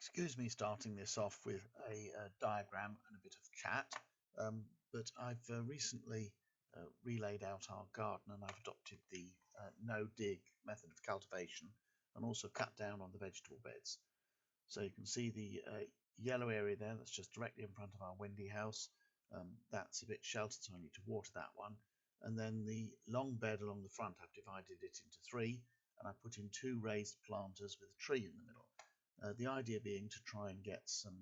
Excuse me starting this off with a diagram and a bit of chat, but I've recently relayed out our garden, and I've adopted the no-dig method of cultivation and also cut down on the vegetable beds. So you can see the yellow area there that's just directly in front of our windy house. That's a bit sheltered, so I need to water that one. And then the long bed along the front, I've divided it into three, and I put in two raised planters with a tree in the middle. The idea being to try and get some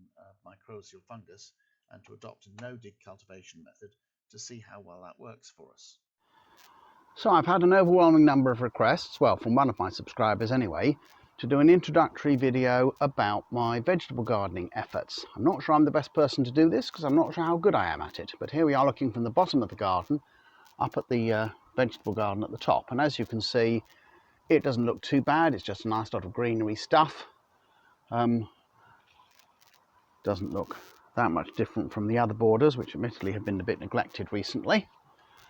mycorrhizal fungus and to adopt a no-dig cultivation method to see how well that works for us. So I've had an overwhelming number of requests, well, from one of my subscribers anyway, to do an introductory video about my vegetable gardening efforts. I'm not sure I'm the best person to do this because I'm not sure how good I am at it, but here we are looking from the bottom of the garden up at the vegetable garden at the top, and as you can see, it doesn't look too bad. It's just a nice lot of greenery stuff. Doesn't look that much different from the other borders, which admittedly have been a bit neglected recently.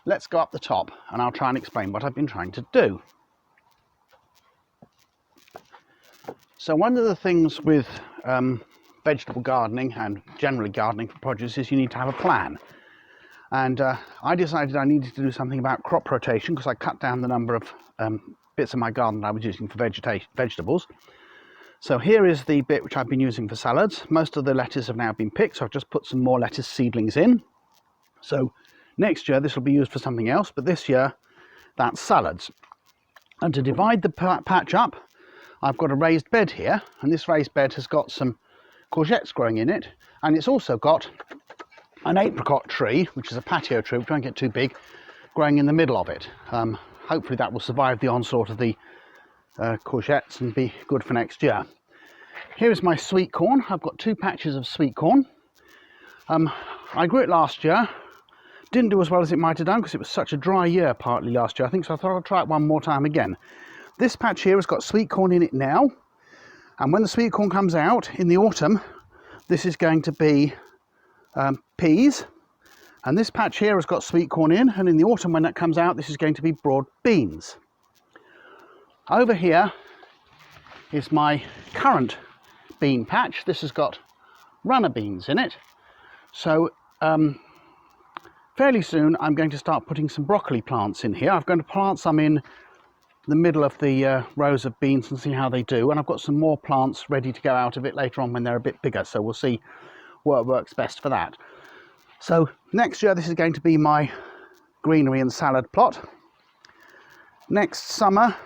Let's go up the top and I'll try and explain what I've been trying to do. So one of the things with vegetable gardening and generally gardening for produce is you need to have a plan. And I decided I needed to do something about crop rotation because I cut down the number of bits of my garden I was using for vegetables. So here is the bit which I've been using for salads. Most of the lettuce have now been picked, so I've just put some more lettuce seedlings in. So next year this will be used for something else, but this year that's salads. And to divide the patch up, I've got a raised bed here, and this raised bed has got some courgettes growing in it, and it's also got an apricot tree, which is a patio tree, which won't get too big, growing in the middle of it. Hopefully that will survive the onslaught of the courgettes and be good for next year. Here is my sweet corn. I've got two patches of sweet corn. I grew it last year. Didn't do as well as it might have done because it was such a dry year partly last year, I think, so I thought I'd try it one more time again. This patch here has got sweet corn in it now, and when the sweet corn comes out in the autumn, this is going to be peas, and this patch here has got sweet corn in, and in the autumn when that comes out, this is going to be broad beans. Over here is my current bean patch. This has got runner beans in it, so fairly soon I'm going to start putting some broccoli plants in here. I'm going to plant some in the middle of the rows of beans and see how they do, and I've got some more plants ready to go out of it later on when they're a bit bigger, so we'll see what works best for that. So next year this is going to be my greenery and salad plot. Next summer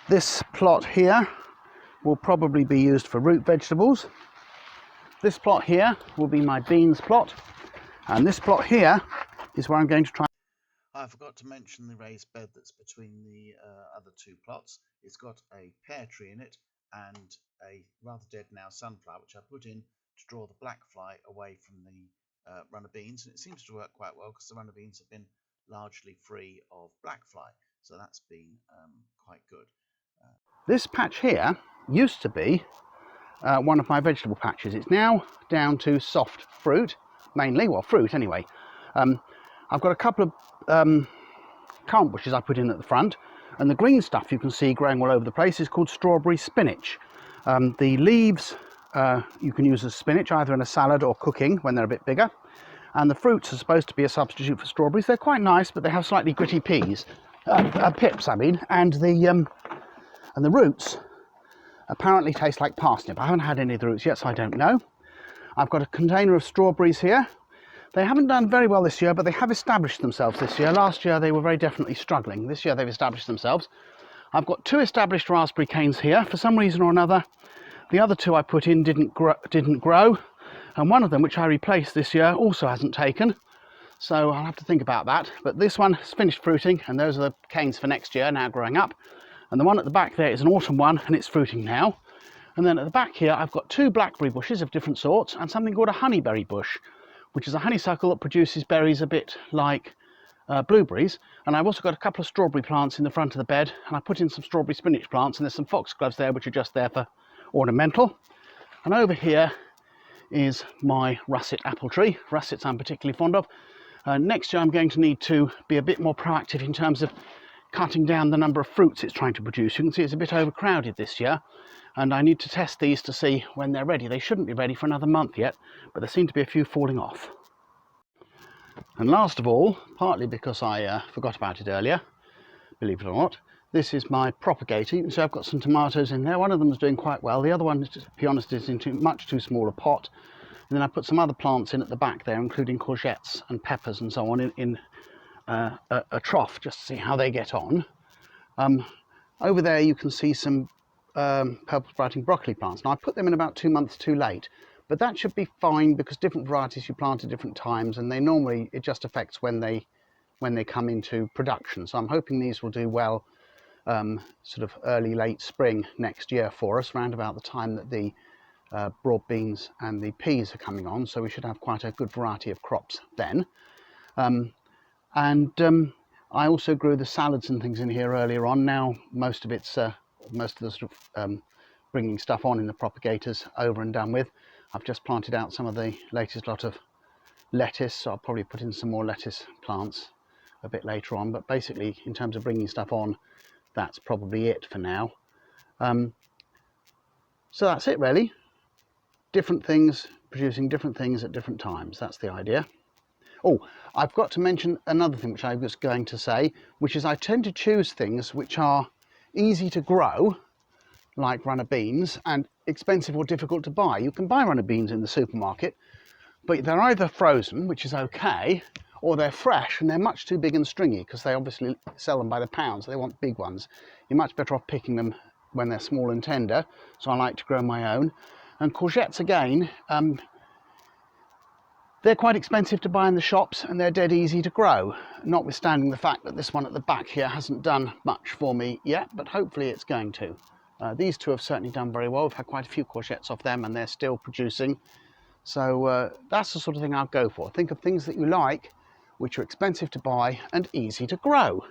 this plot here will probably be used for root vegetables. This plot here will be my beans plot, and this plot here is where I'm going to try. I forgot to mention the raised bed that's between the other two plots. It's got a pear tree in it and a rather dead now sunflower, which I put in to draw the black fly away from the runner beans, and it seems to work quite well because the runner beans have been largely free of black fly, so that's been quite good. This patch here used to be one of my vegetable patches. It's now down to soft fruit, mainly, well, fruit anyway. I've got a couple of currant bushes I put in at the front, and the green stuff you can see growing all over the place is called strawberry spinach. The leaves you can use as spinach either in a salad or cooking when they're a bit bigger, and the fruits are supposed to be a substitute for strawberries. They're quite nice, but they have slightly gritty pips, I mean, and the roots apparently taste like parsnip. I haven't had any of the roots yet, so I don't know. I've got a container of strawberries here. They haven't done very well this year, but they have established themselves this year. Last year they were very definitely struggling. This year they've established themselves. I've got two established raspberry canes here. For some reason or another, the other two I put in didn't grow, and one of them, which I replaced this year, also hasn't taken. So I'll have to think about that. But this one has finished fruiting, and those are the canes for next year, now growing up. And the one at the back there is an autumn one, and it's fruiting now. And then at the back here, I've got two blackberry bushes of different sorts and something called a honeyberry bush, which is a honeysuckle that produces berries a bit like blueberries. And I've also got a couple of strawberry plants in the front of the bed, and I put in some strawberry spinach plants, and there's some foxgloves there which are just there for ornamental. And over here is my russet apple tree. Russets I'm particularly fond of. Next year I'm going to need to be a bit more proactive in terms of cutting down the number of fruits it's trying to produce. You can see it's a bit overcrowded this year, and I need to test these to see when they're ready. They shouldn't be ready for another month yet, but there seem to be a few falling off. And last of all, partly because I forgot about it earlier, believe it or not, this is my propagator. So I've got some tomatoes in there. One of them is doing quite well. The other one, to be honest, is in much too small a pot. And then I put some other plants in at the back there, including courgettes and peppers and so on, in a trough, just to see how they get on. Over there you can see some purple sprouting broccoli plants. Now I put them in about 2 months too late, but that should be fine because different varieties you plant at different times, and they normally, it just affects when they come into production. So I'm hoping these will do well sort of early, late spring next year for us, around about the time that the broad beans and the peas are coming on. So we should have quite a good variety of crops then. I also grew the salads and things in here earlier on. Now most of the sort of bringing stuff on in the propagators over and done with. I've just planted out some of the latest lot of lettuce, so I'll probably put in some more lettuce plants a bit later on. But basically, in terms of bringing stuff on, that's probably it for now. So that's it really. Different things producing different things at different times. That's the idea. Oh, I've got to mention another thing which I was going to say, which is I tend to choose things which are easy to grow, like runner beans, and expensive or difficult to buy. You can buy runner beans in the supermarket, but they're either frozen, which is okay, or they're fresh and they're much too big and stringy because they obviously sell them by the pound, so they want big ones. You're much better off picking them when they're small and tender, so I like to grow my own. And courgettes again, they're quite expensive to buy in the shops and they're dead easy to grow, notwithstanding the fact that this one at the back here hasn't done much for me yet, but hopefully it's going to. These two have certainly done very well. We've had quite a few courgettes off them and they're still producing. So that's the sort of thing I'll go for. Think of things that you like, which are expensive to buy and easy to grow.